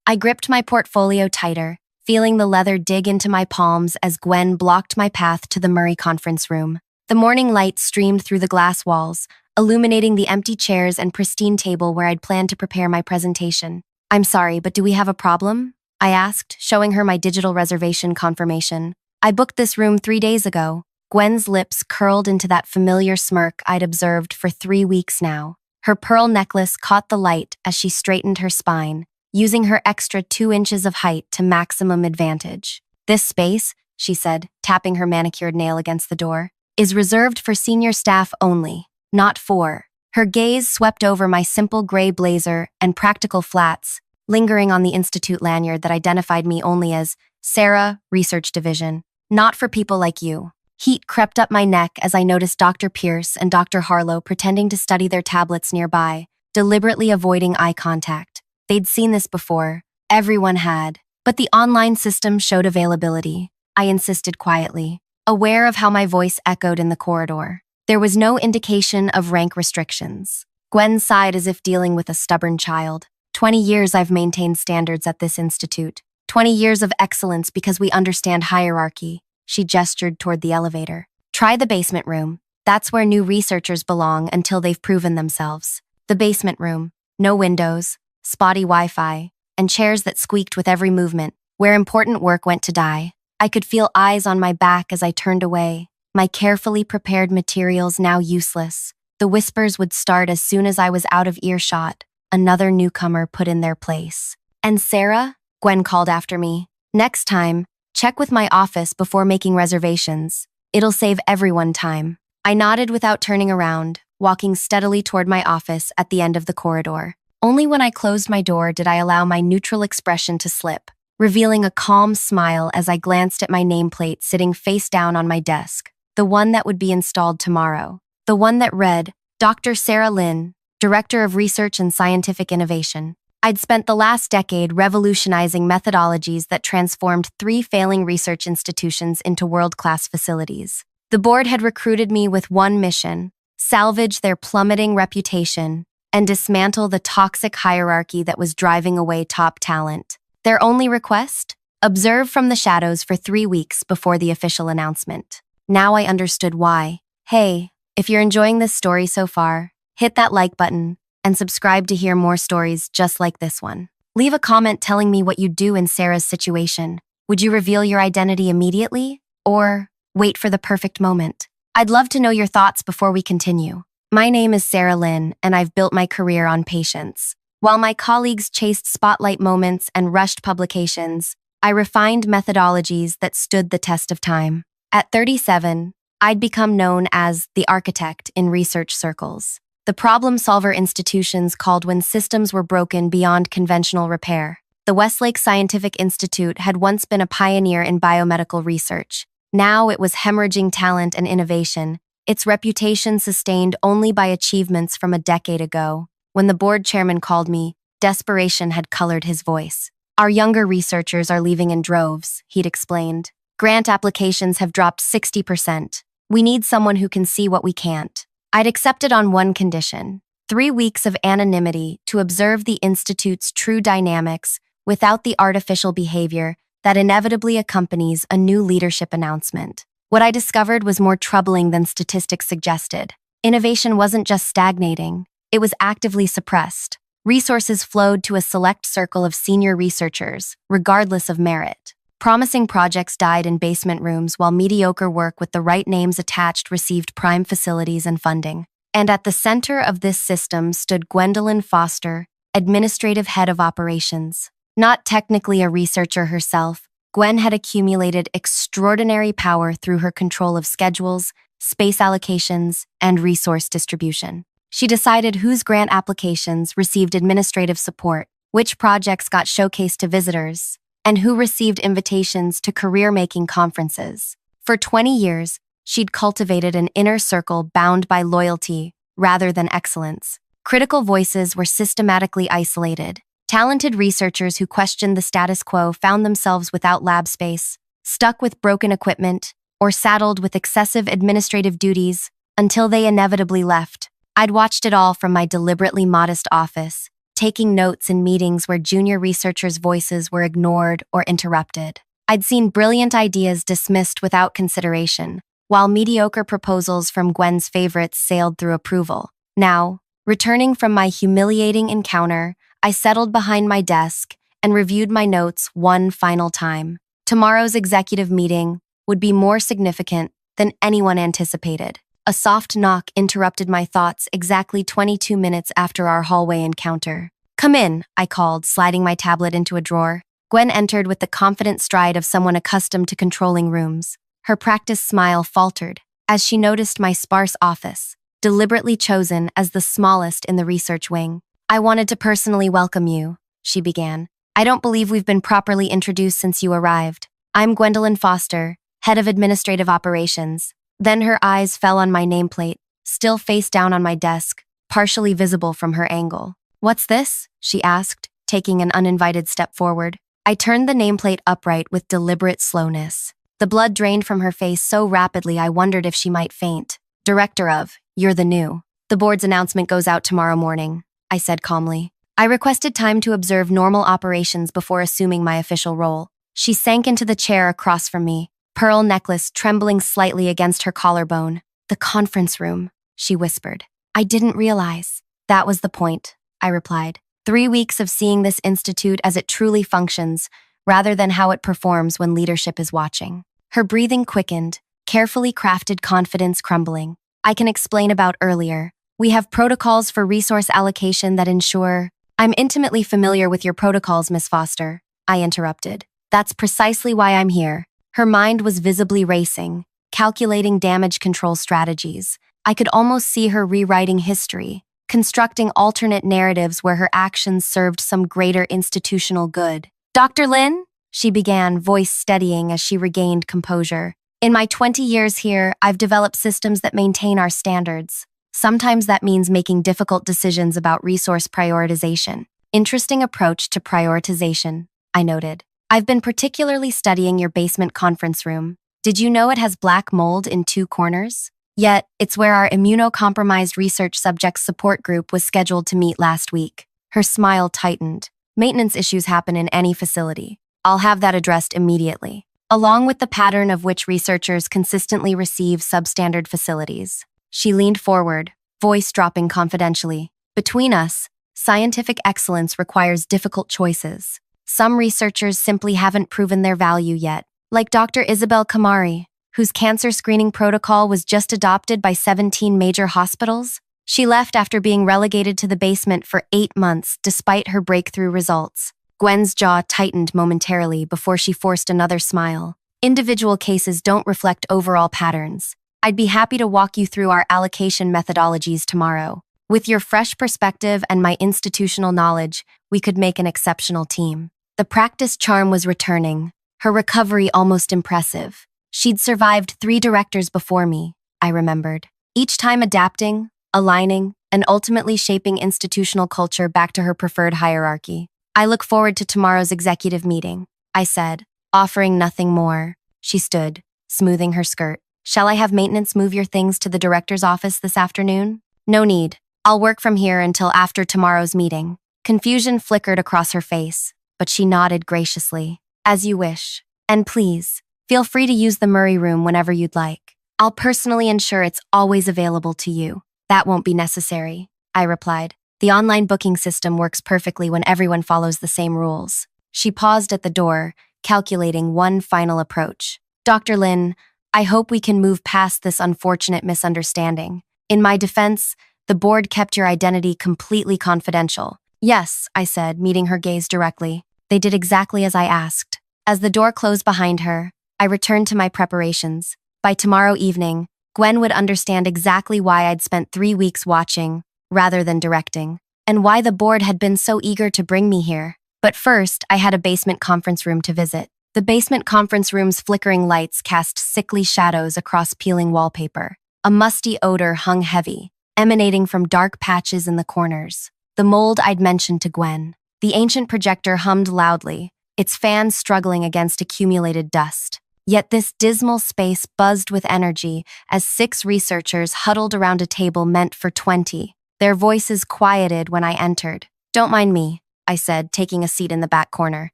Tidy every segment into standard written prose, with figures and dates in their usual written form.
I gripped my portfolio tighter, feeling the leather dig into my palms as Gwen blocked my path to the Murray conference room. The morning light streamed through the glass walls, illuminating the empty chairs and pristine table where I'd planned to prepare my presentation. "I'm sorry, but do we have a problem?" I asked, showing her my digital reservation confirmation. "I booked this room 3 days ago." Gwen's lips curled into that familiar smirk I'd observed for 3 weeks now. Her pearl necklace caught the light as she straightened her spine, using her extra 2 inches of height to maximum advantage. "This space," she said, tapping her manicured nail against the door, "is reserved for senior staff only, not for." Her gaze swept over my simple gray blazer and practical flats, lingering on the institute lanyard that identified me only as Sarah, Research Division. "Not for people like you." Heat crept up my neck as I noticed Dr. Pierce and Dr. Harlow pretending to study their tablets nearby, deliberately avoiding eye contact. They'd seen this before. Everyone had. But the online system showed availability. I insisted quietly, aware of how my voice echoed in the corridor. There was no indication of rank restrictions. Gwen sighed as if dealing with a stubborn child. 20 years I've maintained standards at this institute. 20 years of excellence because we understand hierarchy. She gestured toward the elevator. "Try the basement room. That's where new researchers belong until they've proven themselves." The basement room. No windows, spotty Wi-Fi, and chairs that squeaked with every movement, where important work went to die. I could feel eyes on my back as I turned away, my carefully prepared materials now useless. The whispers would start as soon as I was out of earshot, another newcomer put in their place. "And Sarah?" Gwen called after me. "Next time, check with my office before making reservations. It'll save everyone time." I nodded without turning around, walking steadily toward my office at the end of the corridor. Only when I closed my door did I allow my neutral expression to slip, revealing a calm smile as I glanced at my nameplate sitting face down on my desk, the one that would be installed tomorrow. The one that read, Dr. Sarah Lynn, Director of Research and Scientific Innovation. I'd spent the last decade revolutionizing methodologies that transformed 3 failing research institutions into world-class facilities. The board had recruited me with one mission: salvage their plummeting reputation and dismantle the toxic hierarchy that was driving away top talent. Their only request? Observe from the shadows for 3 weeks before the official announcement. Now I understood why. Hey, if you're enjoying this story so far, hit that like button and subscribe to hear more stories just like this one. Leave a comment telling me what you'd do in Sarah's situation. Would you reveal your identity immediately, or wait for the perfect moment? I'd love to know your thoughts before we continue. My name is Sarah Lynn, and I've built my career on patience. While my colleagues chased spotlight moments and rushed publications, I refined methodologies that stood the test of time. At 37, I'd become known as the architect in research circles. The problem solver institutions called when systems were broken beyond conventional repair. The Westlake Scientific Institute had once been a pioneer in biomedical research. Now it was hemorrhaging talent and innovation, its reputation sustained only by achievements from a decade ago. When the board chairman called me, desperation had colored his voice. "Our younger researchers are leaving in droves," he'd explained. "Grant applications have dropped 60%. We need someone who can see what we can't." I'd accepted on one condition: 3 weeks of anonymity to observe the Institute's true dynamics without the artificial behavior that inevitably accompanies a new leadership announcement. What I discovered was more troubling than statistics suggested. Innovation wasn't just stagnating, it was actively suppressed. Resources flowed to a select circle of senior researchers, regardless of merit. Promising projects died in basement rooms while mediocre work with the right names attached received prime facilities and funding. And at the center of this system stood Gwendolyn Foster, administrative head of operations. Not technically a researcher herself, Gwen had accumulated extraordinary power through her control of schedules, space allocations, and resource distribution. She decided whose grant applications received administrative support, which projects got showcased to visitors, and who received invitations to career-making conferences. For 20 years, she'd cultivated an inner circle bound by loyalty rather than excellence. Critical voices were systematically isolated. Talented researchers who questioned the status quo found themselves without lab space, stuck with broken equipment, or saddled with excessive administrative duties until they inevitably left. I'd watched it all from my deliberately modest office, taking notes in meetings where junior researchers' voices were ignored or interrupted. I'd seen brilliant ideas dismissed without consideration, while mediocre proposals from Gwen's favorites sailed through approval. Now, returning from my humiliating encounter, I settled behind my desk and reviewed my notes one final time. Tomorrow's executive meeting would be more significant than anyone anticipated. A soft knock interrupted my thoughts exactly 22 minutes after our hallway encounter. "Come in," I called, sliding my tablet into a drawer. Gwen entered with the confident stride of someone accustomed to controlling rooms. Her practiced smile faltered as she noticed my sparse office, deliberately chosen as the smallest in the research wing. "I wanted to personally welcome you," she began. "I don't believe we've been properly introduced since you arrived. I'm Gwendolyn Foster, head of administrative operations." Then her eyes fell on my nameplate, still face down on my desk, partially visible from her angle. "What's this?" she asked, taking an uninvited step forward. I turned the nameplate upright with deliberate slowness. The blood drained from her face so rapidly I wondered if she might faint. "Director of, you're the new. The board's announcement goes out tomorrow morning," I said calmly. I requested time to observe normal operations before assuming my official role. She sank into the chair across from me, pearl necklace trembling slightly against her collarbone. "The conference room," she whispered. "I didn't realize." "That was the point," I replied. 3 weeks of seeing this institute as it truly functions, rather than how it performs when leadership is watching. Her breathing quickened, carefully crafted confidence crumbling. "I can explain about earlier. We have protocols for resource allocation that ensure—" "I'm intimately familiar with your protocols, Miss Foster," I interrupted. "That's precisely why I'm here." Her mind was visibly racing, calculating damage control strategies. I could almost see her rewriting history, constructing alternate narratives where her actions served some greater institutional good. "Dr. Lin?" she began, voice steadying as she regained composure. "In my 20 years here, I've developed systems that maintain our standards. Sometimes that means making difficult decisions about resource prioritization." "Interesting approach to prioritization," I noted. "I've been particularly studying your basement conference room. Did you know it has black mold in 2 corners? Yet, it's where our immunocompromised research subjects support group was scheduled to meet last week." Her smile tightened. "Maintenance issues happen in any facility. I'll have that addressed immediately, along with the pattern of which researchers consistently receive substandard facilities." She leaned forward, voice dropping confidentially. "Between us, scientific excellence requires difficult choices. Some researchers simply haven't proven their value yet, like Dr. Isabel Kamari, whose cancer screening protocol was just adopted by 17 major hospitals. She left after being relegated to the basement for 8 months despite her breakthrough results." Gwen's jaw tightened momentarily before she forced another smile. "Individual cases don't reflect overall patterns. I'd be happy to walk you through our allocation methodologies tomorrow. With your fresh perspective and my institutional knowledge, we could make an exceptional team." The practice charm was returning, her recovery almost impressive. She'd survived 3 directors before me, I remembered, each time adapting, aligning, and ultimately shaping institutional culture back to her preferred hierarchy. "I look forward to tomorrow's executive meeting," I said, offering nothing more. She stood, smoothing her skirt. "Shall I have maintenance move your things to the director's office this afternoon?" "No need. I'll work from here until after tomorrow's meeting." Confusion flickered across her face, but she nodded graciously. "As you wish. And please, feel free to use the Murray room whenever you'd like. I'll personally ensure it's always available to you." "That won't be necessary," I replied. "The online booking system works perfectly when everyone follows the same rules." She paused at the door, calculating one final approach. "Dr. Lin, I hope we can move past this unfortunate misunderstanding. In my defense, the board kept your identity completely confidential." "Yes," I said, meeting her gaze directly. "They did exactly as I asked." As the door closed behind her, I returned to my preparations. By tomorrow evening, Gwen would understand exactly why I'd spent 3 weeks watching, rather than directing, and why the board had been so eager to bring me here. But first, I had a basement conference room to visit. The basement conference room's flickering lights cast sickly shadows across peeling wallpaper. A musty odor hung heavy, emanating from dark patches in the corners. The mold I'd mentioned to Gwen. The ancient projector hummed loudly, its fans struggling against accumulated dust. Yet this dismal space buzzed with energy as 6 researchers huddled around a table meant for 20. Their voices quieted when I entered. Don't mind me, I said, taking a seat in the back corner.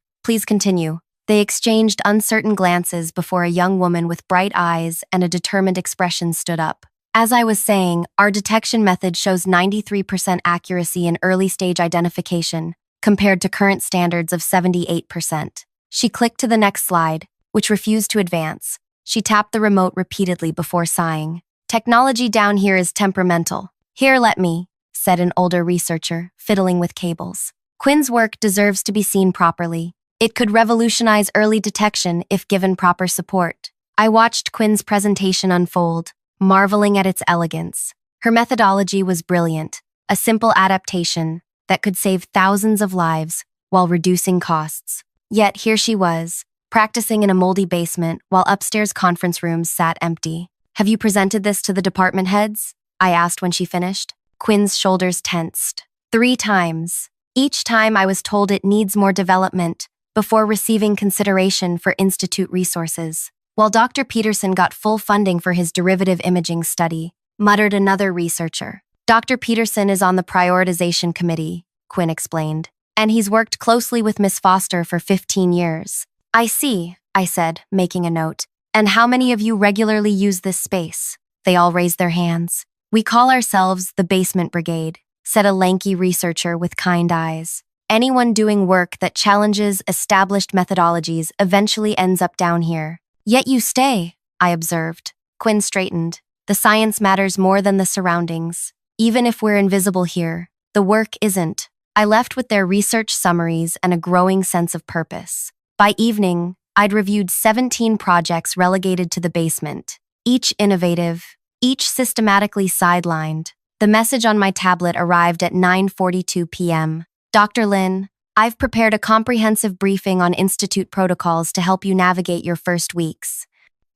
Please continue. They exchanged uncertain glances before a young woman with bright eyes and a determined expression stood up. As I was saying, our detection method shows 93% accuracy in early-stage identification, compared to current standards of 78%. She clicked to the next slide, which refused to advance. She tapped the remote repeatedly before sighing. Technology down here is temperamental. Here, let me, said an older researcher, fiddling with cables. Quinn's work deserves to be seen properly. It could revolutionize early detection if given proper support. I watched Quinn's presentation unfold, marveling at its elegance. Her methodology was brilliant, a simple adaptation that could save thousands of lives while reducing costs. Yet here she was, practicing in a moldy basement while upstairs conference rooms sat empty. Have you presented this to the department heads? I asked when she finished. Quinn's shoulders tensed. 3 times. Each time I was told it needs more development before receiving consideration for institute resources. While Dr. Peterson got full funding for his derivative imaging study, muttered another researcher. Dr. Peterson is on the prioritization committee, Quinn explained, and he's worked closely with Miss Foster for 15 years. I see, I said, making a note. And how many of you regularly use this space? They all raised their hands. We call ourselves the Basement Brigade, said a lanky researcher with kind eyes. Anyone doing work that challenges established methodologies eventually ends up down here. Yet you stay, I observed. Quinn straightened. The science matters more than the surroundings. Even if we're invisible here, the work isn't. I left with their research summaries and a growing sense of purpose. By evening, I'd reviewed 17 projects relegated to the basement, each innovative, each systematically sidelined. The message on my tablet arrived at 9:42 p.m. Dr. Lin, I've prepared a comprehensive briefing on institute protocols to help you navigate your first weeks.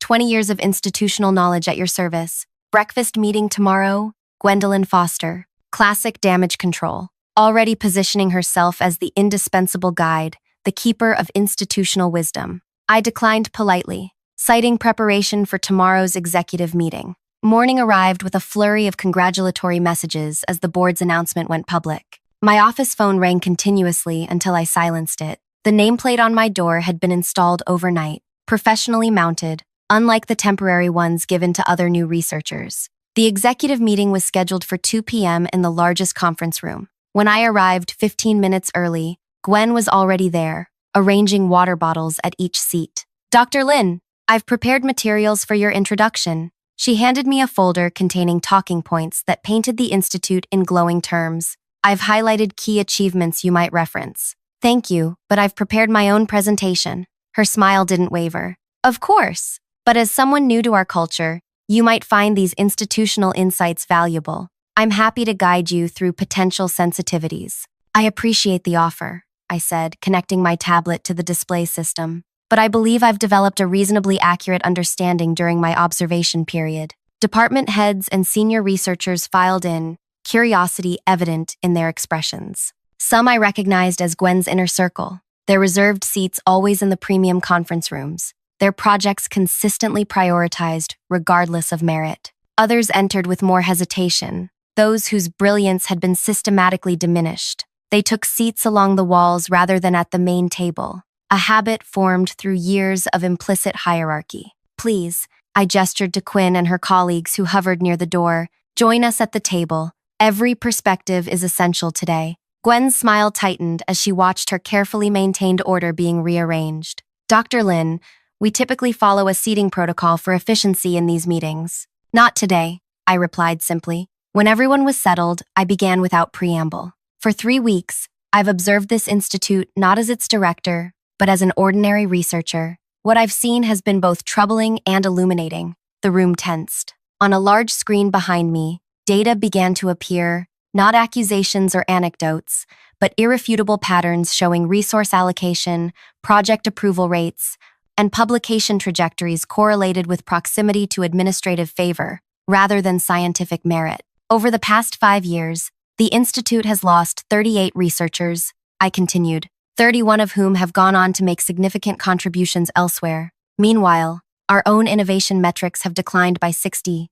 20 years of institutional knowledge at your service. Breakfast meeting tomorrow, Gwendolyn Foster. Classic damage control. Already positioning herself as the indispensable guide, the keeper of institutional wisdom. I declined politely, citing preparation for tomorrow's executive meeting. Morning arrived with a flurry of congratulatory messages as the board's announcement went public. My office phone rang continuously until I silenced it. The nameplate on my door had been installed overnight, professionally mounted, unlike the temporary ones given to other new researchers. The executive meeting was scheduled for 2 p.m. in the largest conference room. When I arrived 15 minutes early, Gwen was already there, arranging water bottles at each seat. Dr. Lin, I've prepared materials for your introduction. She handed me a folder containing talking points that painted the institute in glowing terms. I've highlighted key achievements you might reference. Thank you, but I've prepared my own presentation. Her smile didn't waver. Of course, but as someone new to our culture, you might find these institutional insights valuable. I'm happy to guide you through potential sensitivities. I appreciate the offer, I said, connecting my tablet to the display system. But I believe I've developed a reasonably accurate understanding during my observation period. Department heads and senior researchers filed in, curiosity evident in their expressions. Some I recognized as Gwen's inner circle, their reserved seats always in the premium conference rooms, their projects consistently prioritized regardless of merit. Others entered with more hesitation, those whose brilliance had been systematically diminished. They took seats along the walls rather than at the main table, a habit formed through years of implicit hierarchy. Please, I gestured to Quinn and her colleagues who hovered near the door, join us at the table. Every perspective is essential today. Gwen's smile tightened as she watched her carefully maintained order being rearranged. Dr. Lin, we typically follow a seating protocol for efficiency in these meetings. Not today, I replied simply. When everyone was settled, I began without preamble. For 3 weeks, I've observed this institute not as its director, but as an ordinary researcher. What I've seen has been both troubling and illuminating. The room tensed. On a large screen behind me, data began to appear, not accusations or anecdotes, but irrefutable patterns showing resource allocation, project approval rates, and publication trajectories correlated with proximity to administrative favor, rather than scientific merit. Over the past 5 years, the Institute has lost 38 researchers, I continued, 31 of whom have gone on to make significant contributions elsewhere. Meanwhile, our own innovation metrics have declined by 62%,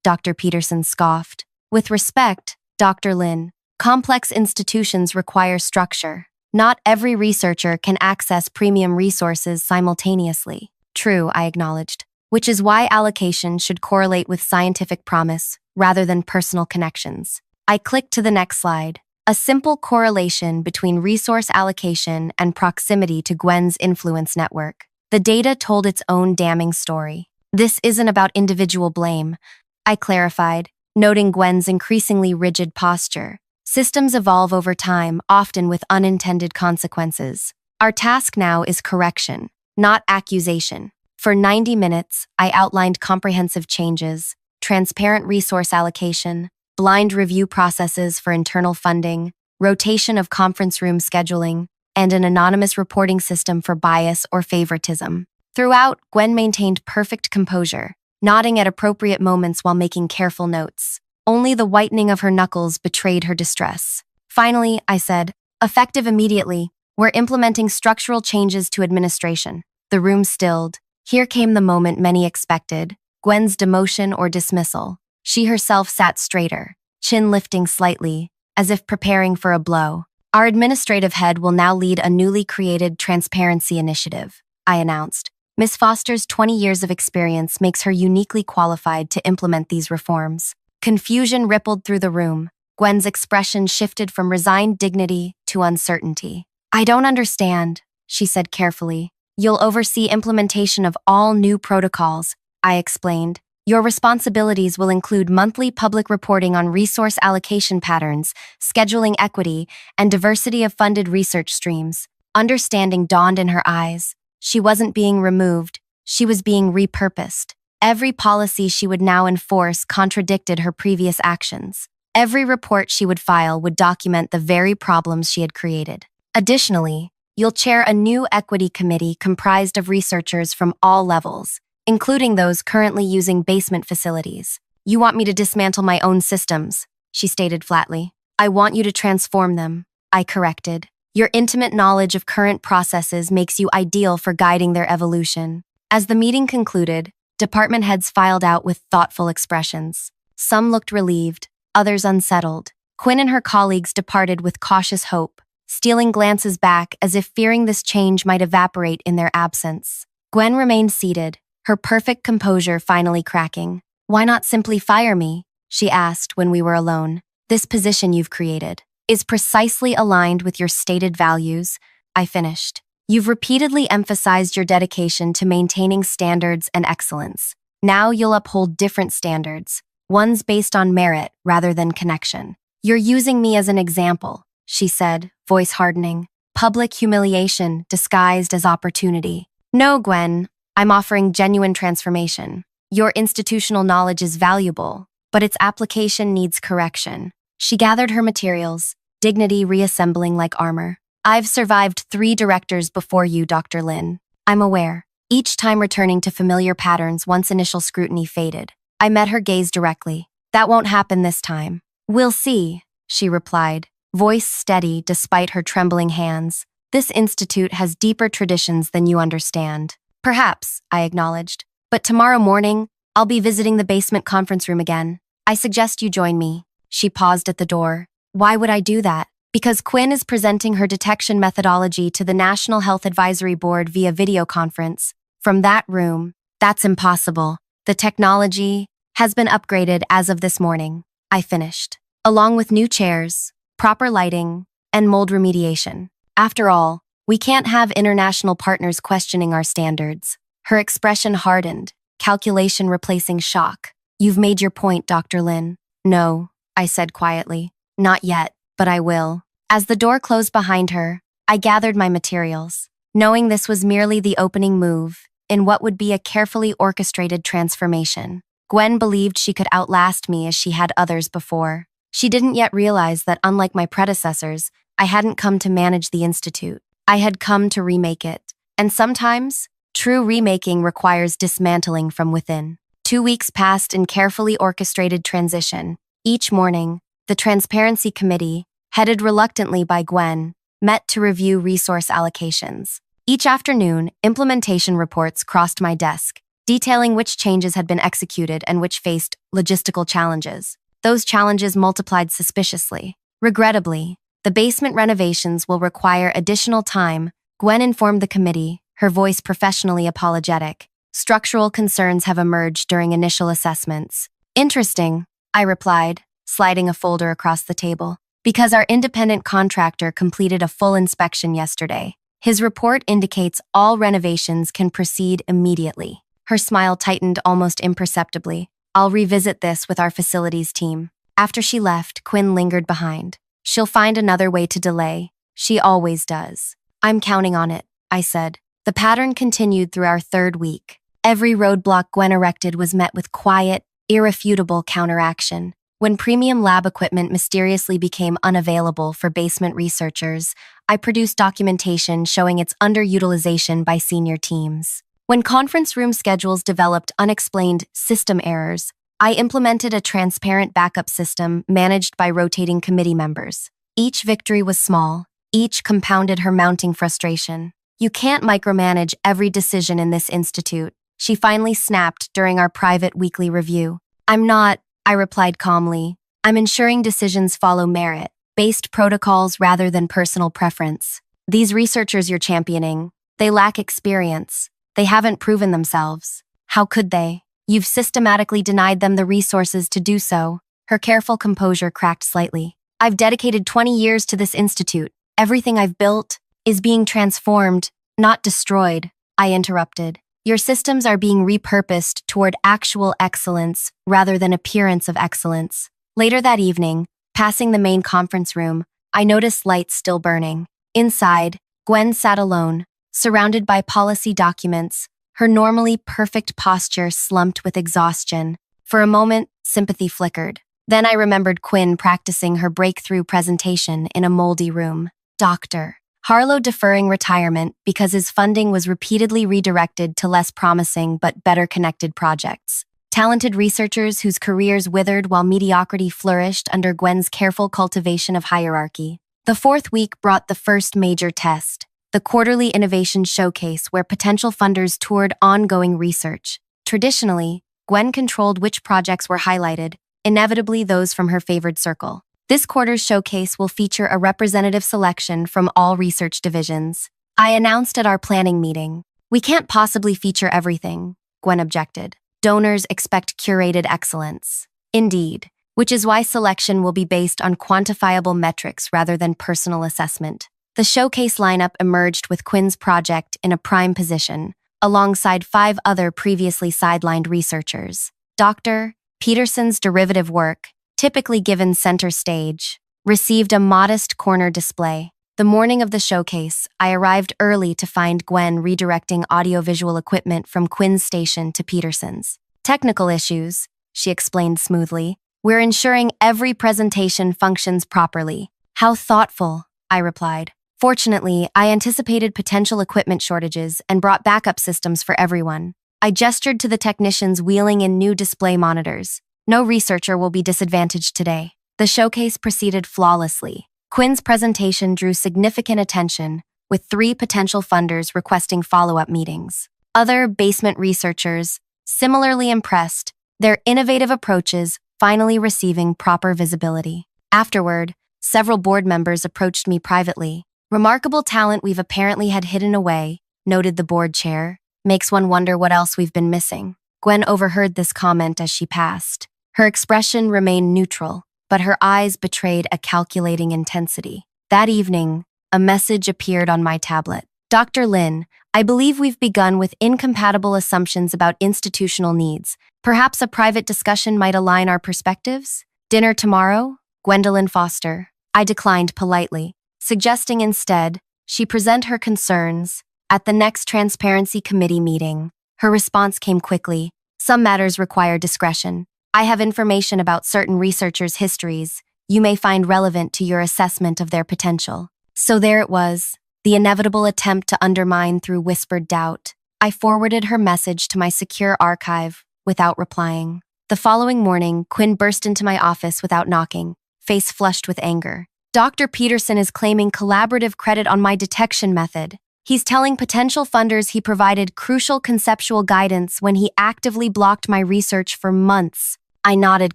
Dr. Peterson scoffed. With respect, Dr. Lin, Complex institutions require structure. Not every researcher can access premium resources simultaneously. True, I acknowledged, which is why allocation should correlate with scientific promise rather than personal connections. I clicked to the next slide. A simple correlation between resource allocation and proximity to Gwen's influence network. The data told its own damning story. This isn't about individual blame, I clarified, noting Gwen's increasingly rigid posture. Systems evolve over time, often with unintended consequences. Our task now is correction, not accusation. For 90 minutes, I outlined comprehensive changes, transparent resource allocation, blind review processes for internal funding, rotation of conference room scheduling, and an anonymous reporting system for bias or favoritism. Throughout, Gwen maintained perfect composure, nodding at appropriate moments while making careful notes. Only the whitening of her knuckles betrayed her distress. Finally, I said, effective immediately, we're implementing structural changes to administration. The room stilled. Here came the moment many expected, Gwen's demotion or dismissal. She herself sat straighter, chin lifting slightly, as if preparing for a blow. Our administrative head will now lead a newly created transparency initiative, I announced. Ms. Foster's 20 years of experience makes her uniquely qualified to implement these reforms. Confusion rippled through the room. Gwen's expression shifted from resigned dignity to uncertainty. I don't understand, she said carefully. You'll oversee implementation of all new protocols, I explained. Your responsibilities will include monthly public reporting on resource allocation patterns, scheduling equity, and diversity of funded research streams. Understanding dawned in her eyes. She wasn't being removed, she was being repurposed. Every policy she would now enforce contradicted her previous actions. Every report she would file would document the very problems she had created. Additionally, you'll chair a new equity committee comprised of researchers from all levels, including those currently using basement facilities. You want me to dismantle my own systems, she stated flatly. I want you to transform them, I corrected. Your intimate knowledge of current processes makes you ideal for guiding their evolution. As the meeting concluded, department heads filed out with thoughtful expressions. Some looked relieved, others unsettled. Quinn and her colleagues departed with cautious hope, stealing glances back as if fearing this change might evaporate in their absence. Gwen remained seated, her perfect composure finally cracking. Why not simply fire me? She asked when we were alone. This position you've created is precisely aligned with your stated values, I finished. You've repeatedly emphasized your dedication to maintaining standards and excellence. Now you'll uphold different standards, ones based on merit rather than connection. You're using me as an example, she said, voice hardening. Public humiliation disguised as opportunity. No, Gwen, I'm offering genuine transformation. Your institutional knowledge is valuable, but its application needs correction. She gathered her materials, dignity reassembling like armor. I've survived 3 directors before you, Dr. Lin. I'm aware, each time returning to familiar patterns once initial scrutiny faded. I met her gaze directly. That won't happen this time. We'll see, she replied, voice steady despite her trembling hands. This institute has deeper traditions than you understand. Perhaps, I acknowledged, but tomorrow morning, I'll be visiting the basement conference room again. I suggest you join me. She paused at the door. Why would I do that? Because Quinn is presenting her detection methodology to the National Health Advisory Board via video conference. From that room, that's impossible. The technology has been upgraded as of this morning, I finished, along with new chairs, proper lighting, and mold remediation. After all, we can't have international partners questioning our standards. Her expression hardened, calculation replacing shock. You've made your point, Dr. Lin. No, I said quietly. Not yet, but I will. As the door closed behind her, I gathered my materials, knowing this was merely the opening move in what would be a carefully orchestrated transformation. Gwen believed she could outlast me as she had others before. She didn't yet realize that, unlike my predecessors, I hadn't come to manage the institute. I had come to remake it. And sometimes, true remaking requires dismantling from within. 2 weeks passed in carefully orchestrated transition. Each morning, the Transparency Committee, headed reluctantly by Gwen, met to review resource allocations. Each afternoon, implementation reports crossed my desk, detailing which changes had been executed and which faced logistical challenges. Those challenges multiplied suspiciously. Regrettably, the basement renovations will require additional time, Gwen informed the committee, her voice professionally apologetic. Structural concerns have emerged during initial assessments. Interesting, I replied, sliding a folder across the table. Because our independent contractor completed a full inspection yesterday. His report indicates all renovations can proceed immediately. Her smile tightened almost imperceptibly. I'll revisit this with our facilities team. After she left, Quinn lingered behind. She'll find another way to delay. She always does. I'm counting on it, I said. The pattern continued through our third week. Every roadblock Gwen erected was met with quiet, irrefutable counteraction. When premium lab equipment mysteriously became unavailable for basement researchers, I produced documentation showing its underutilization by senior teams. When conference room schedules developed unexplained system errors, I implemented a transparent backup system managed by rotating committee members. Each victory was small, each compounded her mounting frustration. You can't micromanage every decision in this institute, she finally snapped during our private weekly review. I'm not, I replied calmly. I'm ensuring decisions follow merit-based protocols rather than personal preference. These researchers you're championing, they lack experience. They haven't proven themselves. How could they? You've systematically denied them the resources to do so. Her careful composure cracked slightly. I've dedicated 20 years to this institute. Everything I've built is being transformed, not destroyed, I interrupted. Your systems are being repurposed toward actual excellence rather than appearance of excellence. Later that evening, passing the main conference room, I noticed lights still burning. Inside, Gwen sat alone, surrounded by policy documents, her normally perfect posture slumped with exhaustion. For a moment, sympathy flickered. Then I remembered Quinn practicing her breakthrough presentation in a moldy room. Dr. Harlow deferring retirement because his funding was repeatedly redirected to less promising but better connected projects. Talented researchers whose careers withered while mediocrity flourished under Gwen's careful cultivation of hierarchy. The fourth week brought the first major test, the quarterly innovation showcase where potential funders toured ongoing research. Traditionally, Gwen controlled which projects were highlighted, inevitably those from her favored circle. This quarter's showcase will feature a representative selection from all research divisions. I announced at our planning meeting. We can't possibly feature everything, Gwen objected. Donors expect curated excellence. Indeed, which is why selection will be based on quantifiable metrics rather than personal assessment. The showcase lineup emerged with Quinn's project in a prime position, alongside 5 other previously sidelined researchers. Dr. Peterson's derivative work, typically given center stage, received a modest corner display. The morning of the showcase, I arrived early to find Gwen redirecting audiovisual equipment from Quinn's station to Peterson's. Technical issues, she explained smoothly. We're ensuring every presentation functions properly. How thoughtful, I replied. Fortunately, I anticipated potential equipment shortages and brought backup systems for everyone. I gestured to the technicians wheeling in new display monitors. No researcher will be disadvantaged today. The showcase proceeded flawlessly. Quinn's presentation drew significant attention, with 3 potential funders requesting follow-up meetings. Other basement researchers, similarly impressed, their innovative approaches finally receiving proper visibility. Afterward, several board members approached me privately. Remarkable talent we've apparently had hidden away, noted the board chair. Makes one wonder what else we've been missing. Gwen overheard this comment as she passed. Her expression remained neutral, but her eyes betrayed a calculating intensity. That evening, a message appeared on my tablet. Dr. Lin, I believe we've begun with incompatible assumptions about institutional needs. Perhaps a private discussion might align our perspectives? Dinner tomorrow? Gwendolyn Foster. I declined politely, suggesting instead she present her concerns at the next Transparency Committee meeting. Her response came quickly. Some matters require discretion. I have information about certain researchers' histories you may find relevant to your assessment of their potential. So there it was, the inevitable attempt to undermine through whispered doubt. I forwarded her message to my secure archive without replying. The following morning, Quinn burst into my office without knocking, face flushed with anger. Dr. Peterson is claiming collaborative credit on my detection method. He's telling potential funders he provided crucial conceptual guidance when he actively blocked my research for months. I nodded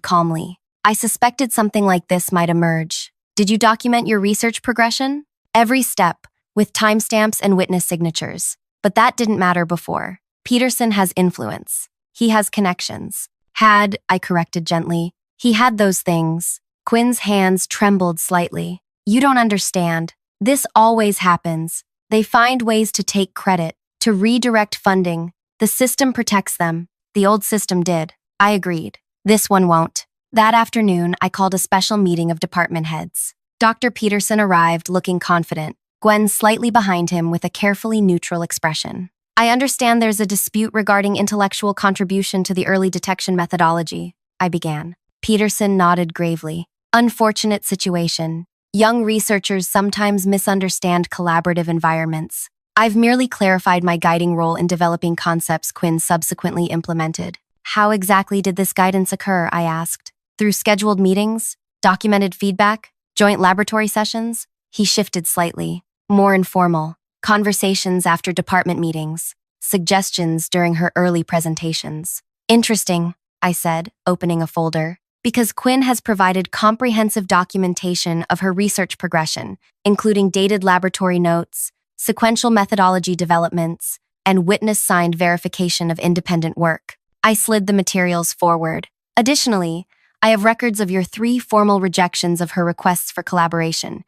calmly. I suspected something like this might emerge. Did you document your research progression? Every step, with timestamps and witness signatures. But that didn't matter before. Peterson has influence. He has connections. I corrected gently. He had those things. Quinn's hands trembled slightly. You don't understand. This always happens. They find ways to take credit, to redirect funding. The system protects them. The old system did. I agreed. This one won't. That afternoon, I called a special meeting of department heads. Dr. Peterson arrived looking confident, Gwen slightly behind him with a carefully neutral expression. I understand there's a dispute regarding intellectual contribution to the early detection methodology, I began. Peterson nodded gravely. Unfortunate situation. Young researchers sometimes misunderstand collaborative environments. I've merely clarified my guiding role in developing concepts Quinn subsequently implemented. How exactly did this guidance occur, I asked. Through scheduled meetings? Documented feedback? Joint laboratory sessions? He shifted slightly. More informal. Conversations after department meetings. Suggestions during her early presentations. Interesting, I said, opening a folder. Because Quinn has provided comprehensive documentation of her research progression, including dated laboratory notes, sequential methodology developments, and witness-signed verification of independent work. I slid the materials forward. Additionally, I have records of your 3 formal rejections of her requests for collaboration,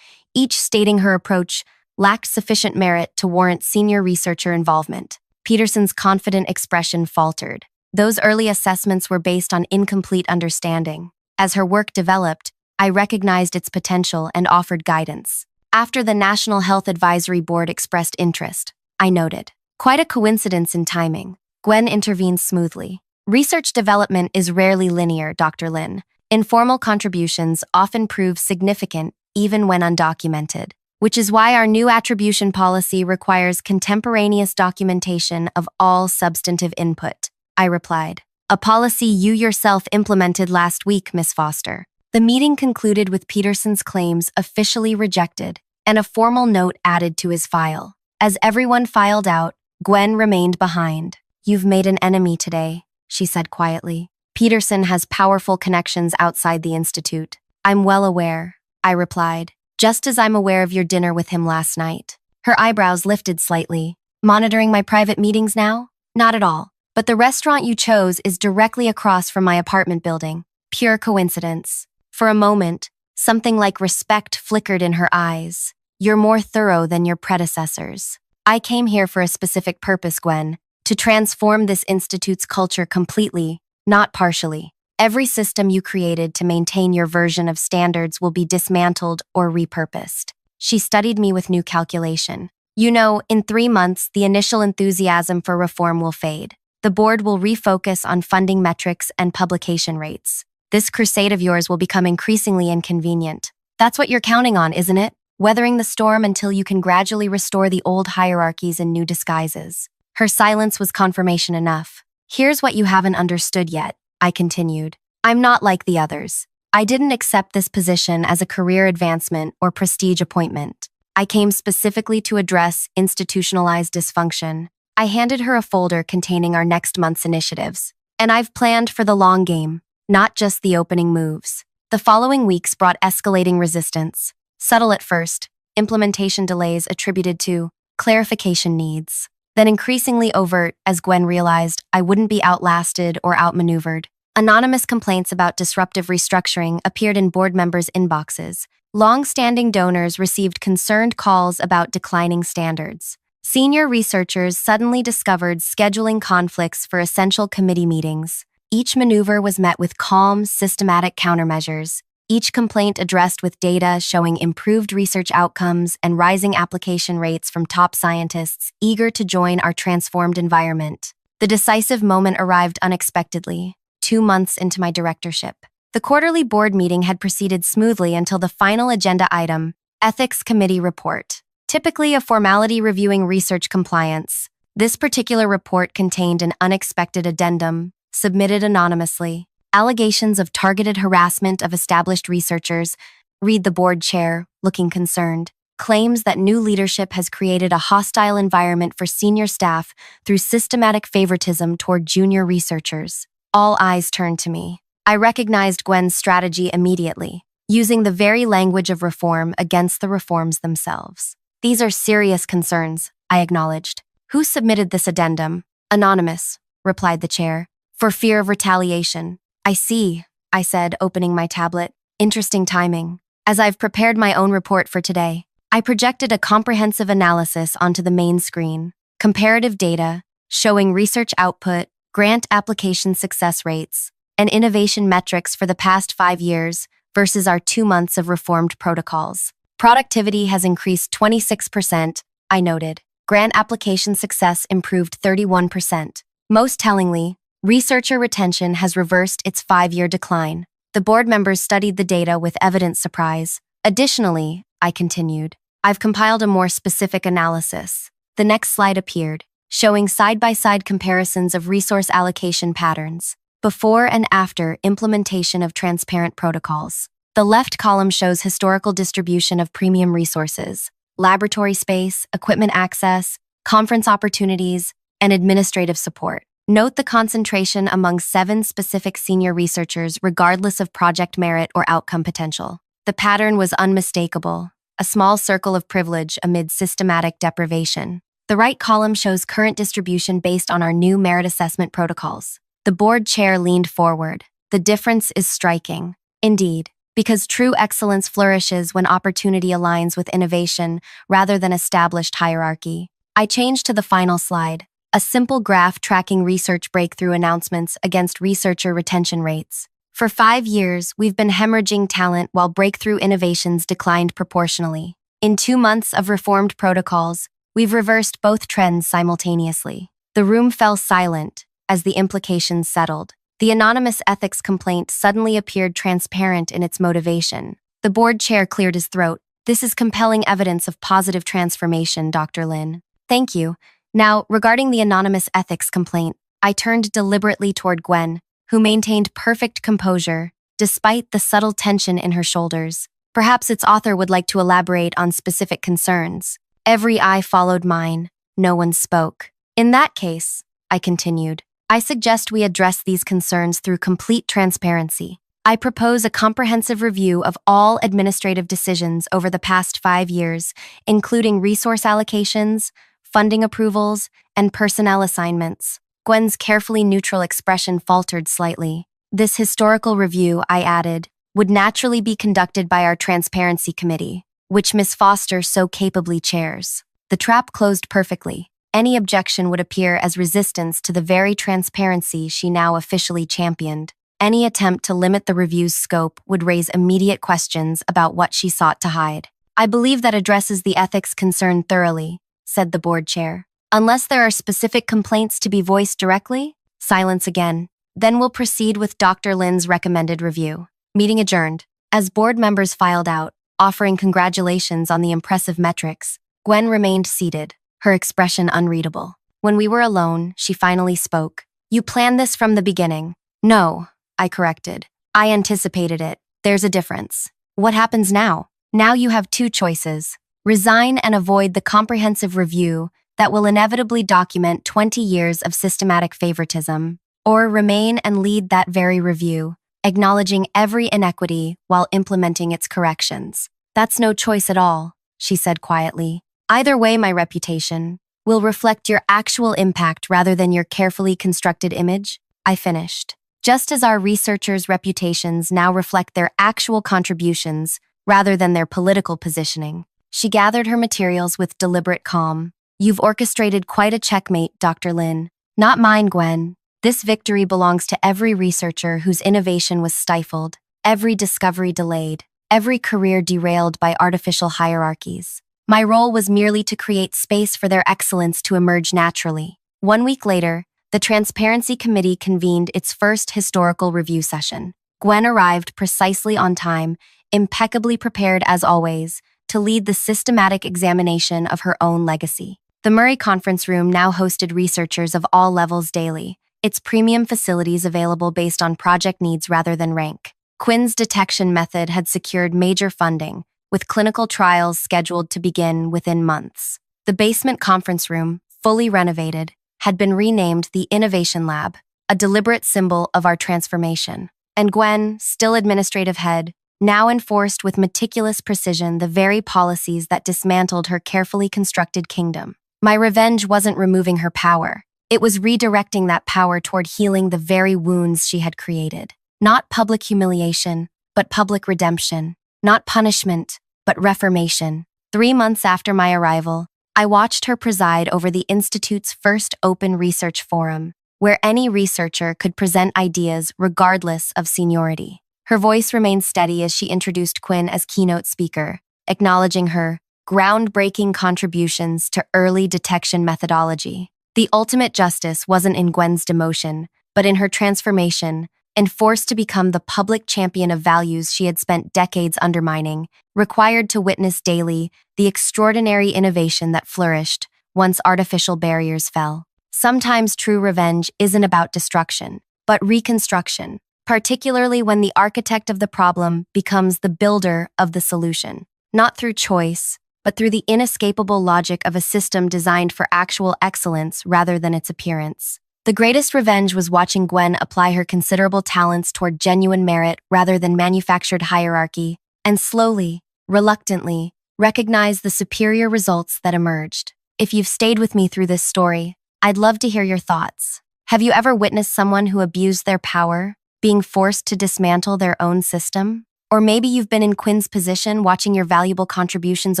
each stating her approach lacked sufficient merit to warrant senior researcher involvement. Peterson's confident expression faltered. Those early assessments were based on incomplete understanding. As her work developed, I recognized its potential and offered guidance. After the National Health Advisory Board expressed interest, I noted. Quite a coincidence in timing. Gwen intervened smoothly. Research development is rarely linear, Dr. Lin. Informal contributions often prove significant even when undocumented, which is why our new attribution policy requires contemporaneous documentation of all substantive input. I replied. A policy you yourself implemented last week, Miss Foster. The meeting concluded with Peterson's claims officially rejected and a formal note added to his file. As everyone filed out, Gwen remained behind. You've made an enemy today, she said quietly. Peterson has powerful connections outside the institute. I'm well aware, I replied, just as I'm aware of your dinner with him last night. Her eyebrows lifted slightly. Monitoring my private meetings now? Not at all. But the restaurant you chose is directly across from my apartment building. Pure coincidence. For a moment, something like respect flickered in her eyes. You're more thorough than your predecessors. I came here for a specific purpose, Gwen. To transform this institute's culture completely, not partially. Every system you created to maintain your version of standards will be dismantled or repurposed. She studied me with new calculation. You know, in 3 months, the initial enthusiasm for reform will fade. The board will refocus on funding metrics and publication rates. This crusade of yours will become increasingly inconvenient. That's what you're counting on, isn't it? Weathering the storm until you can gradually restore the old hierarchies in new disguises. Her silence was confirmation enough. Here's what you haven't understood yet, I continued. I'm not like the others. I didn't accept this position as a career advancement or prestige appointment. I came specifically to address institutionalized dysfunction. I handed her a folder containing our next month's initiatives. And I've planned for the long game, not just the opening moves. The following weeks brought escalating resistance. Subtle at first, implementation delays attributed to clarification needs. Then increasingly overt as Gwen realized I wouldn't be outlasted or outmaneuvered. Anonymous complaints about disruptive restructuring appeared in board members' inboxes. Long-standing donors received concerned calls about declining standards. Senior researchers suddenly discovered scheduling conflicts for essential committee meetings. Each maneuver was met with calm, systematic countermeasures. Each complaint addressed with data showing improved research outcomes and rising application rates from top scientists eager to join our transformed environment. The decisive moment arrived unexpectedly, 2 months into my directorship. The quarterly board meeting had proceeded smoothly until the final agenda item, Ethics Committee Report. Typically a formality reviewing research compliance, this particular report contained an unexpected addendum, submitted anonymously. Allegations of targeted harassment of established researchers, read the board chair, looking concerned. Claims that new leadership has created a hostile environment for senior staff through systematic favoritism toward junior researchers. All eyes turned to me. I recognized Gwen's strategy immediately. using the very language of reform against the reforms themselves. These are serious concerns, I acknowledged. Who submitted this addendum? Anonymous, replied the chair, for fear of retaliation. I see, I said, opening my tablet. Interesting timing. As I've prepared my own report for today, I projected a comprehensive analysis onto the main screen. Comparative data, showing research output, grant application success rates, and innovation metrics for the past 5 years versus our 2 months of reformed protocols. Productivity has increased 26%, I noted. Grant application success improved 31%. Most tellingly, researcher retention has reversed its 5-year decline. The board members studied the data with evident surprise. Additionally, I continued, I've compiled a more specific analysis. The next slide appeared, showing side-by-side comparisons of resource allocation patterns, before and after implementation of transparent protocols. The left column shows historical distribution of premium resources, laboratory space, equipment access, conference opportunities, and administrative support. Note the concentration among 7 specific senior researchers regardless of project merit or outcome potential. The pattern was unmistakable, a small circle of privilege amid systematic deprivation. The right column shows current distribution based on our new merit assessment protocols. The board chair leaned forward. The difference is striking. Indeed, because true excellence flourishes when opportunity aligns with innovation rather than established hierarchy. I changed to the final slide, a simple graph tracking research breakthrough announcements against researcher retention rates. For 5 years, we've been hemorrhaging talent while breakthrough innovations declined proportionally. In 2 months of reformed protocols, we've reversed both trends simultaneously. The room fell silent as the implications settled. The anonymous ethics complaint suddenly appeared transparent in its motivation. The board chair cleared his throat. This is compelling evidence of positive transformation, Dr. Lin. Thank you. Now, regarding the anonymous ethics complaint, I turned deliberately toward Gwen, who maintained perfect composure, despite the subtle tension in her shoulders. Perhaps its author would like to elaborate on specific concerns. Every eye followed mine. No one spoke. In that case, I continued, I suggest we address these concerns through complete transparency. I propose a comprehensive review of all administrative decisions over the past 5 years, including resource allocations, funding approvals, and personnel assignments. Gwen's carefully neutral expression faltered slightly. This historical review, I added, would naturally be conducted by our Transparency Committee, which Ms. Foster so capably chairs. The trap closed perfectly. Any objection would appear as resistance to the very transparency she now officially championed. Any attempt to limit the review's scope would raise immediate questions about what she sought to hide. I believe that addresses the ethics concern thoroughly, said the board chair. Unless there are specific complaints to be voiced directly? Silence again. Then we'll proceed with Dr. Lin's recommended review. Meeting adjourned. As board members filed out, offering congratulations on the impressive metrics, Gwen remained seated, her expression unreadable. When we were alone, she finally spoke. You planned this from the beginning. No, I corrected. I anticipated it. There's a difference. What happens now? Now you have 2 choices. Resign and avoid the comprehensive review that will inevitably document 20 years of systematic favoritism, or remain and lead that very review, acknowledging every inequity while implementing its corrections. That's no choice at all, she said quietly. Either way, my reputation will reflect your actual impact rather than your carefully constructed image, I finished. Just as our researchers' reputations now reflect their actual contributions rather than their political positioning. She gathered her materials with deliberate calm. You've orchestrated quite a checkmate, Dr. Lin. Not mine, Gwen. This victory belongs to every researcher whose innovation was stifled, every discovery delayed, every career derailed by artificial hierarchies. My role was merely to create space for their excellence to emerge naturally. 1 week later, the Transparency Committee convened its first historical review session. Gwen arrived precisely on time, impeccably prepared as always, to lead the systematic examination of her own legacy. The Murray Conference Room now hosted researchers of all levels daily, its premium facilities available based on project needs rather than rank. Quinn's detection method had secured major funding, with clinical trials scheduled to begin within months. The basement conference room, fully renovated, had been renamed the Innovation Lab, a deliberate symbol of our transformation. And Gwen, still administrative head, now enforced with meticulous precision the very policies that dismantled her carefully constructed kingdom. My revenge wasn't removing her power. It was redirecting that power toward healing the very wounds she had created. Not public humiliation, but public redemption. Not punishment, but reformation. 3 months after my arrival, I watched her preside over the Institute's first open research forum, where any researcher could present ideas regardless of seniority. Her voice remained steady as she introduced Quinn as keynote speaker, acknowledging her groundbreaking contributions to early detection methodology. The ultimate justice wasn't in Gwen's demotion, but in her transformation, and forced to become the public champion of values she had spent decades undermining, required to witness daily the extraordinary innovation that flourished once artificial barriers fell. Sometimes true revenge isn't about destruction, but reconstruction, particularly when the architect of the problem becomes the builder of the solution, not through choice, but through the inescapable logic of a system designed for actual excellence rather than its appearance. The greatest revenge was watching Gwen apply her considerable talents toward genuine merit rather than manufactured hierarchy, and slowly, reluctantly, recognize the superior results that emerged. If you've stayed with me through this story, I'd love to hear your thoughts. Have you ever witnessed someone who abused their power, being forced to dismantle their own system? Or maybe you've been in Quinn's position, watching your valuable contributions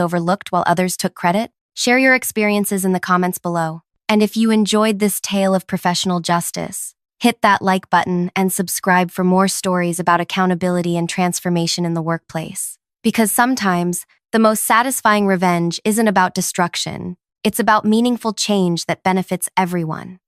overlooked while others took credit? Share your experiences in the comments below. And if you enjoyed this tale of professional justice, hit that like button and subscribe for more stories about accountability and transformation in the workplace. Because sometimes, the most satisfying revenge isn't about destruction, it's about meaningful change that benefits everyone.